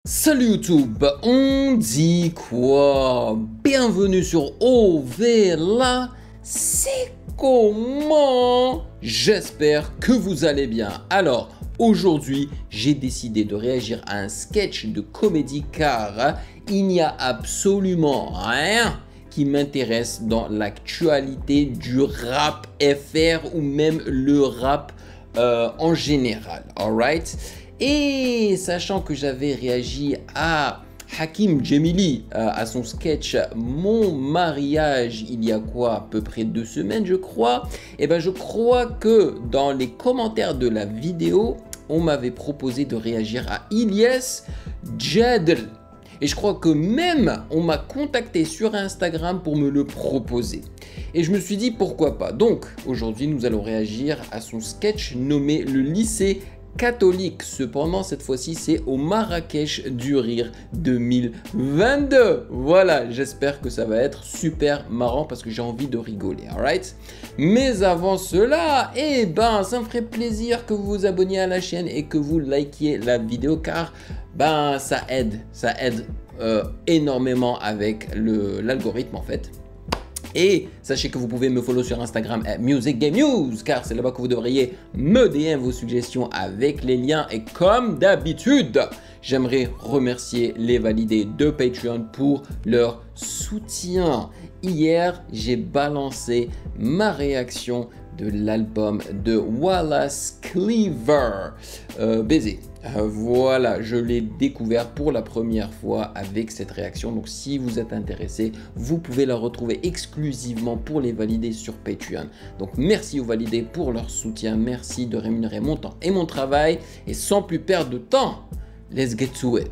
Salut YouTube, on dit quoi? Bienvenue sur OVLA, c'est comment? J'espère que vous allez bien. Alors, aujourd'hui, j'ai décidé de réagir à un sketch de comédie car il n'y a absolument rien qui m'intéresse dans l'actualité du rap FR ou même le rap en général, alright? Et sachant que j'avais réagi à Hakim Djemili, à son sketch Mon mariage il y a quoi, à peu près 2 semaines je crois, et ben je crois que dans les commentaires de la vidéo, on m'avait proposé de réagir à Ilyes Jadel. Et je crois que même on m'a contacté sur Instagram pour me le proposer. Et je me suis dit pourquoi pas. Donc aujourd'hui nous allons réagir à son sketch nommé Le lycée catholique. Cependant cette fois-ci c'est au Marrakech du Rire 2022. Voilà, j'espère que ça va être super marrant parce que j'ai envie de rigoler, alright? Mais avant cela, eh ben ça me ferait plaisir que vous vous abonniez à la chaîne et que vous likiez la vidéo car ben ça aide énormément avec l'algorithme en fait. Et sachez que vous pouvez me follow sur Instagram @musicgamenews car c'est là-bas que vous devriez me DM vos suggestions avec les liens. Et comme d'habitude, j'aimerais remercier les validés de Patreon pour leur soutien. Hier, j'ai balancé ma réaction de l'album de Wallace Cleaver, Baiser. Voilà, je l'ai découvert pour la première fois avec cette réaction. Donc si vous êtes intéressé, vous pouvez la retrouver exclusivement pour les validés sur Patreon. Donc merci aux validés pour leur soutien. Merci de rémunérer mon temps et mon travail. Et sans plus perdre de temps, let's get to it.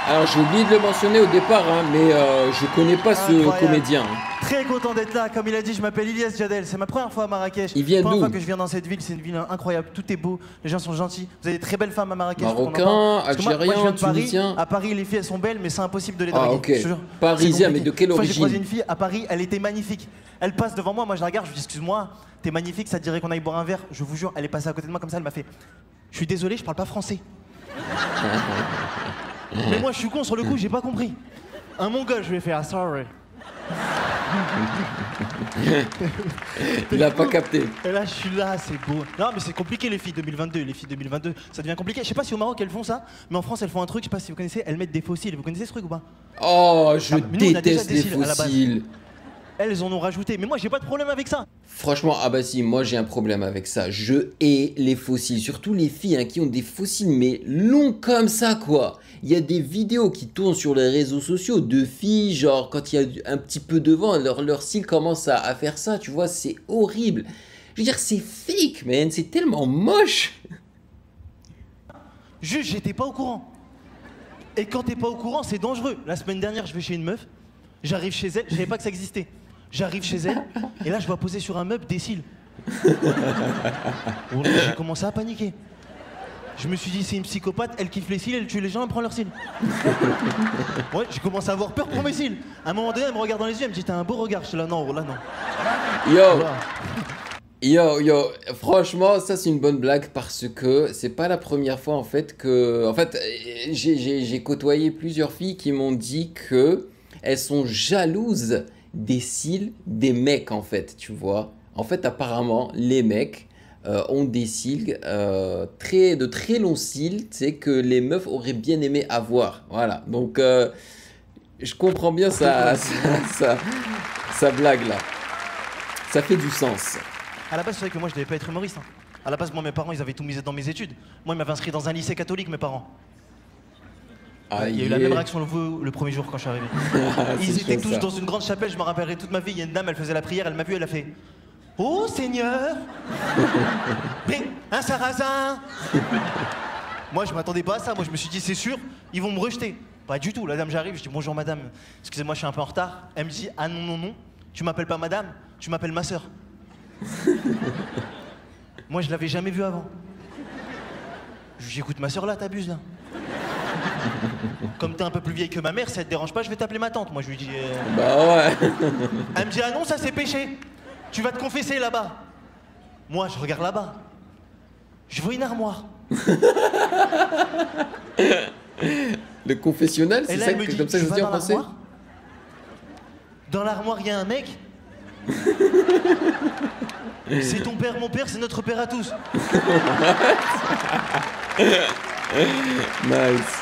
Alors j'ai oublié de le mentionner au départ, hein, mais je connais pas ce comédien. Très content d'être là, comme il a dit, je m'appelle Ilyes Jadel, c'est ma première fois à Marrakech. Il vient d'où? La première fois que je viens dans cette ville, c'est une ville incroyable, tout est beau, les gens sont gentils, vous avez des très belles femmes à Marrakech. Marocain, algérien, tunisien. À Paris, les filles elles sont belles, mais c'est impossible de les draguer. Ah ok, parisien, mais de quelle origine? J'ai croisé une fille à Paris, elle était magnifique. Elle passe devant moi, moi je la regarde, je lui dis excuse-moi, t'es magnifique, ça te dirait qu'on aille boire un verre. Je vous jure, elle est passée à côté de moi comme ça, elle m'a fait je suis désolé, je parle pas français. Mais moi je suis con sur le coup, j'ai pas compris. Un mongol, je lui ai fait ah sorry. Il a pas capté. Et là je suis là, c'est beau. Non mais c'est compliqué les filles 2022, les filles 2022, ça devient compliqué. Je sais pas si au Maroc elles font ça, mais en France elles font un truc, je sais pas si vous connaissez, elles mettent des fossiles. Vous connaissez ce truc ou pas? Oh, je déteste les fossiles. Elles en ont rajouté, mais moi j'ai pas de problème avec ça. Franchement, ah bah si, moi j'ai un problème avec ça. Je hais les fossiles, surtout les filles hein, qui ont des fossiles mais longs comme ça quoi. Il y a des vidéos qui tournent sur les réseaux sociaux de filles, genre quand il y a un petit peu de vent, leur cils commence à faire ça, tu vois, c'est horrible. Je veux dire, c'est fake, man, c'est tellement moche. Juste, j'étais pas au courant. Et quand t'es pas au courant, c'est dangereux. La semaine dernière, je vais chez une meuf, j'arrive chez elle, je savais pas que ça existait. J'arrive chez elle, et là je vois poser sur un meuble des cils. J'ai commencé à paniquer. Je me suis dit, c'est une psychopathe, elle kiffe les cils, elle tue les gens, elle prend leurs cils. Ouais, j'ai commencé à avoir peur pour mes cils. À un moment donné, elle me regarde dans les yeux, elle me dit, t'as un beau regard. Je suis là, non, là, non. Yo, franchement, ça c'est une bonne blague parce que c'est pas la première fois en fait que... En fait, j'ai côtoyé plusieurs filles qui m'ont dit que elles sont jalouses des cils des mecs en fait, tu vois. En fait, apparemment, les mecs ont des cils, de très longs cils, tu sais, que les meufs auraient bien aimé avoir. Voilà, donc je comprends bien sa blague là. Ça fait du sens. À la base, c'est vrai que moi, je devais pas être humoriste. Hein. À la base, moi, mes parents, ils avaient tout misé dans mes études. Moi, ils m'avaient inscrit dans un lycée catholique, mes parents. Il y a eu la même réaction le premier jour quand je suis arrivé. Ils étaient tous dans une grande chapelle, je me rappellerai toute ma vie. Il y a une dame, elle faisait la prière, elle m'a vu, elle a fait oh Seigneur, mais un sarrasin. Moi je m'attendais pas à ça, moi je me suis dit c'est sûr, ils vont me rejeter. Pas du tout. La dame, j'arrive, je dis bonjour madame, excusez-moi, je suis un peu en retard. Elle me dit ah non, non, non, tu m'appelles pas madame, tu m'appelles ma sœur. Moi, je l'avais jamais vue avant. Je lui dis écoute, ma sœur là, t'abuses là. Comme t'es un peu plus vieille que ma mère, si ça te dérange pas, je vais t'appeler ma tante. Moi, je lui dis. Bah ouais. Elle me dit ah non, ça c'est péché. Tu vas te confesser là-bas. Moi, je regarde là-bas. Je vois une armoire. Le confessionnal, c'est ça comme ça que je dis en français. Dans l'armoire, il y a un mec. C'est ton père, mon père, c'est notre père à tous. Nice.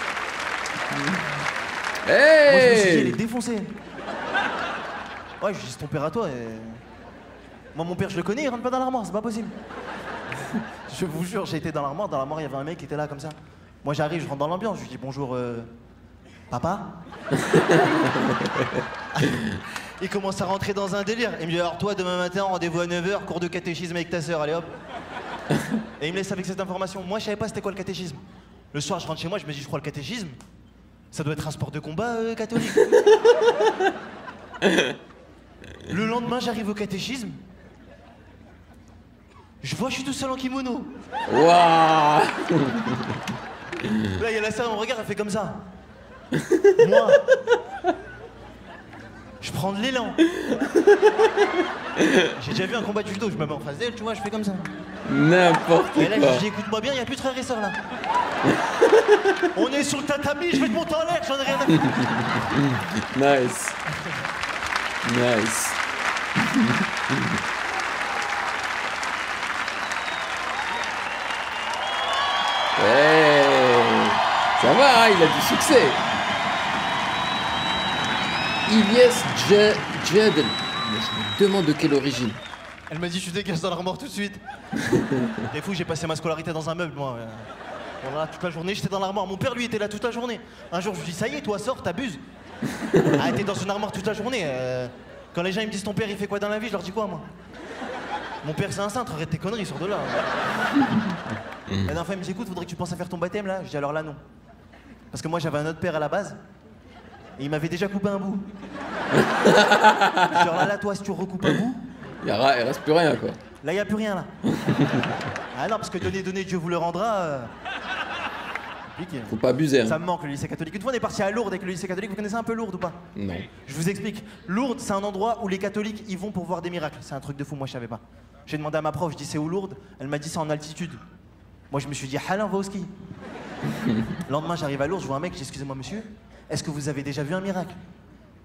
Hey! Moi, je me suis dit, Hey! elle est défoncée. Ouais, je dis, c'est ton père à toi. Moi, mon père, je le connais, il rentre pas dans l'armoire, c'est pas possible. Je vous jure, j'ai été dans l'armoire, il y avait un mec qui était là comme ça. Moi, j'arrive, je rentre dans l'ambiance, je lui dis bonjour, papa. Il commence à rentrer dans un délire. Il me dit, alors toi, demain matin, rendez-vous à 9h, cours de catéchisme avec ta sœur, allez hop. Et il me laisse avec cette information. Moi, je savais pas c'était quoi le catéchisme. Le soir, je rentre chez moi, je me dis, je crois le catéchisme. Ça doit être un sport de combat catholique. Le lendemain, j'arrive au catéchisme. Je vois, je suis tout seul en kimono. Waouh! Là, il y a la sœur, elle me regarde, elle fait comme ça. Moi, je prends de l'élan. J'ai déjà vu un combat de judo, je me mets en face d'elle, tu vois, je fais comme ça. N'importe quoi. Et là, je dis, écoute-moi bien, il n'y a plus de frères et sœurs là. On est sur le tatami, je vais te monter en l'air, j'en ai rien à foutre. Nice. Nice. Hey, ça va, il a du succès. Ilyes Jedel. Mais je me demande de quelle origine. Elle m'a dit, je dégage dans l'armoire tout de suite. T'es fou, j'ai passé ma scolarité dans un meuble, moi. Voilà, toute la journée, j'étais dans l'armoire. Mon père, lui, était là toute la journée. Un jour, je lui dis, ça y est, toi, sors, t'abuses. Ah, t'es dans une armoire toute la journée. Quand les gens ils me disent, ton père, il fait quoi dans la vie, je leur dis quoi, moi? Mon père, c'est un cintre, arrête tes conneries, sors de là. La dernière fois, il me dit, écoute, faudrait que tu penses à faire ton baptême, là. Je dis, alors là, non. Parce que moi, j'avais un autre père à la base. Et il m'avait déjà coupé un bout. Genre là, toi, si tu recoupes un bout... Il reste plus rien, quoi. Là, il n'y a plus rien, là. Ah non, parce que donner, Dieu vous le rendra. Faut pas abuser, hein. Ça me manque, le lycée catholique. Une fois, on est parti à Lourdes avec le lycée catholique. Vous connaissez un peu Lourdes ou pas? Non. Je vous explique. Lourdes, c'est un endroit où les catholiques y vont pour voir des miracles. C'est un truc de fou, moi, je savais pas. J'ai demandé à ma prof, je dis, c'est où Lourdes? Elle m'a dit, c'est en altitude. Moi, je me suis dit, Halin, va au ski. Le lendemain, j'arrive à Lourdes, je vois un mec, je dis, excusez-moi, monsieur, est-ce que vous avez déjà vu un miracle?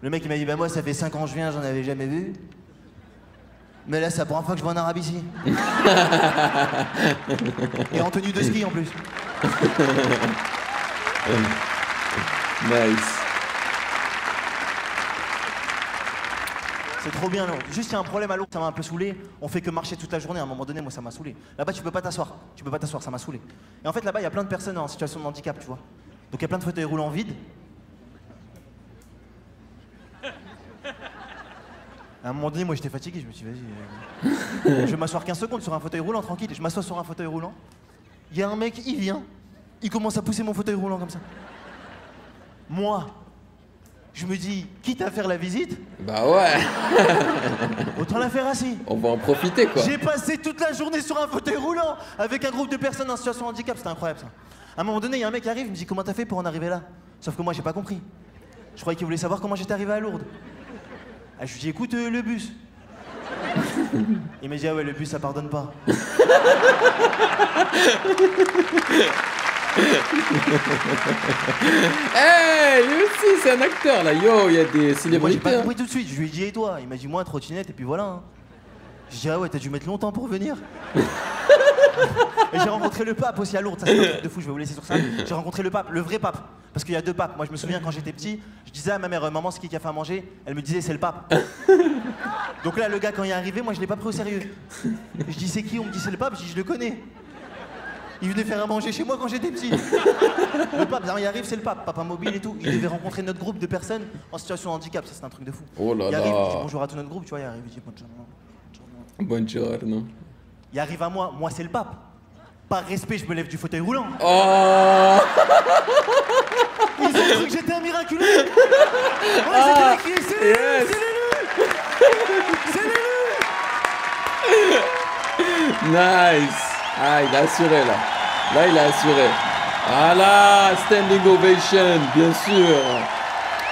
Le mec, il m'a dit, bah moi, ça fait 5 ans que je viens, j'en avais jamais vu. Mais là, c'est la première fois que je vois un arabe ici. Et en tenue de ski, en plus. Nice. C'est trop bien, Lourdes. Juste, il y a un problème à Lourdes, ça m'a un peu saoulé. On fait que marcher toute la journée, à un moment donné, moi, ça m'a saoulé. Là-bas, tu peux pas t'asseoir. Tu peux pas t'asseoir, ça m'a saoulé. Et en fait, là-bas, il y a plein de personnes en situation de handicap, tu vois. Donc, il y a plein de fauteuils roulants vides. À un moment donné, moi j'étais fatigué, je me suis dit, vas-y. Je vais m'asseoir 15 secondes sur un fauteuil roulant, tranquille. Je m'assois sur un fauteuil roulant. Il y a un mec, il vient, il commence à pousser mon fauteuil roulant comme ça. Moi, je me dis, quitte à faire la visite. Bah ouais. Autant la faire assis. On va en profiter, quoi. J'ai passé toute la journée sur un fauteuil roulant avec un groupe de personnes en situation de handicap, c'était incroyable ça. À un moment donné, il y a un mec qui arrive, il me dit, comment t'as fait pour en arriver là? Sauf que moi, j'ai pas compris. Je croyais qu'il voulait savoir comment j'étais arrivé à Lourdes. Ah, je lui dis, écoute, le bus. Il m'a dit, ah ouais, le bus, ça pardonne pas. Hey, lui aussi, c'est un acteur, là. Yo, il y a des Moi, j'ai célébrités. pas Hein. compris tout de suite. Je lui ai dit, et toi? Il m'a dit, moi, trottinette, et puis voilà. Hein. Je dis, ah ouais, t'as dû mettre longtemps pour venir. Et j'ai rencontré le pape aussi à Lourdes, ça c'est un truc de fou, je vais vous laisser sur ça. J'ai rencontré le pape, le vrai pape, parce qu'il y a 2 papes. Moi je me souviens quand j'étais petit, je disais à ma mère, maman c'est qui a fait à manger? Elle me disait c'est le pape. Donc là le gars quand il est arrivé, moi je l'ai pas pris au sérieux. Je dis c'est qui? On me dit c'est le pape, je dis je le connais. Il venait faire à manger chez moi quand j'étais petit. Le pape, il arrive, c'est le pape, papa mobile et tout. Il devait rencontrer notre groupe de personnes en situation de handicap, ça c'est un truc de fou. Oh là il arrive, là. il dit bonjour à tout notre groupe, tu vois, il arrive, il dit bonjour. Buongiorno. Il arrive à moi c'est le pape. Par respect, je me lève du fauteuil roulant. Oh. Ils ont cru que j'étais un miraculeux. Ouais, j'étais écrit, c'est l'élu, yes. c'est l'élu. C'est l'élu. Nice. Ah, il a assuré là. Là, il a assuré. Voilà, standing ovation, bien sûr.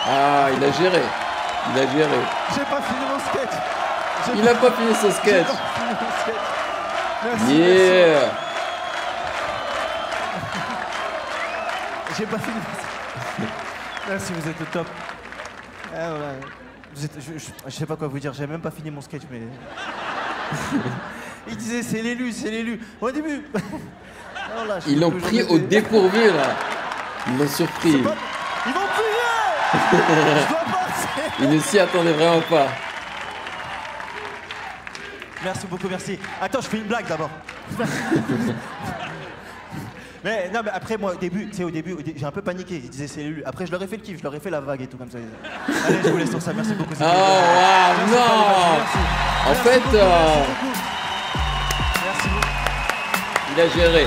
Ah, il a géré. Il a géré. J'ai pas fini mon sketch. Il a pas fini son J'ai sketch. pas fini mon sketch. Merci, Yeah. merci. J'ai pas fini mon sketch. Merci, vous êtes le top. Ah, voilà. Vous êtes, je sais pas quoi vous dire, j'ai même pas fini mon sketch, mais... Il disait c'est l'élu, c'est l'élu. Au début. Alors là, Ils l'ont pris au dépourvu là. Ils l'ont surpris. Ils vont plier. Je dois passer. Ils ne s'y attendaient vraiment pas. Merci beaucoup, merci. Attends, je fais une blague d'abord. Mais non, mais après moi au début, tu sais, au début, j'ai un peu paniqué. Ils disaient c'est l'élu. Après je leur ai fait le kiff, je leur ai fait la vague et tout comme ça. Allez, je vous laisse sur ça. Merci beaucoup. Oh waouh, non. En fait, merci beaucoup. il a géré.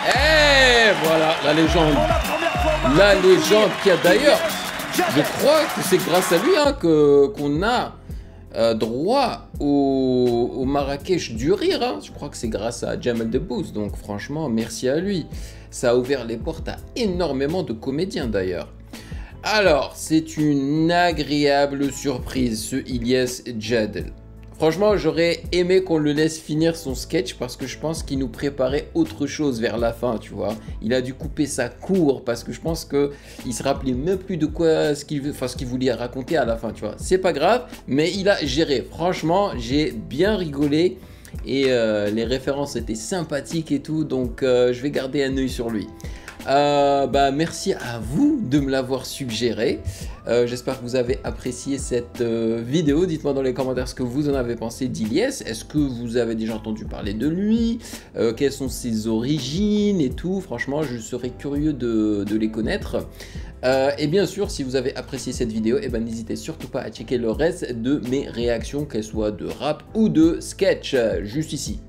Et voilà, la légende. Pour la première fois, La légende qui a d'ailleurs, je crois que c'est grâce à lui hein, qu'on a droit au Marrakech du rire. Hein. Je crois que c'est grâce à Jamel Debbouze. Donc franchement, merci à lui. Ça a ouvert les portes à énormément de comédiens d'ailleurs. Alors, c'est une agréable surprise ce Ilyes Jadel. Franchement, j'aurais aimé qu'on le laisse finir son sketch parce que je pense qu'il nous préparait autre chose vers la fin, tu vois. Il a dû couper ça court parce que je pense qu'il se rappelait même plus de quoi ce qu'il voulait raconter à la fin, tu vois. C'est pas grave, mais il a géré. Franchement, j'ai bien rigolé et les références étaient sympathiques et tout, donc je vais garder un œil sur lui. Merci à vous de me l'avoir suggéré. J'espère que vous avez apprécié cette vidéo. Dites-moi dans les commentaires ce que vous en avez pensé d'Ilyes. Est-ce que vous avez déjà entendu parler de lui? Quelles sont ses origines et tout? Franchement, je serais curieux de les connaître. Et bien sûr, si vous avez apprécié cette vidéo, n'hésitez surtout pas à checker le reste de mes réactions, qu'elles soient de rap ou de sketch, juste ici.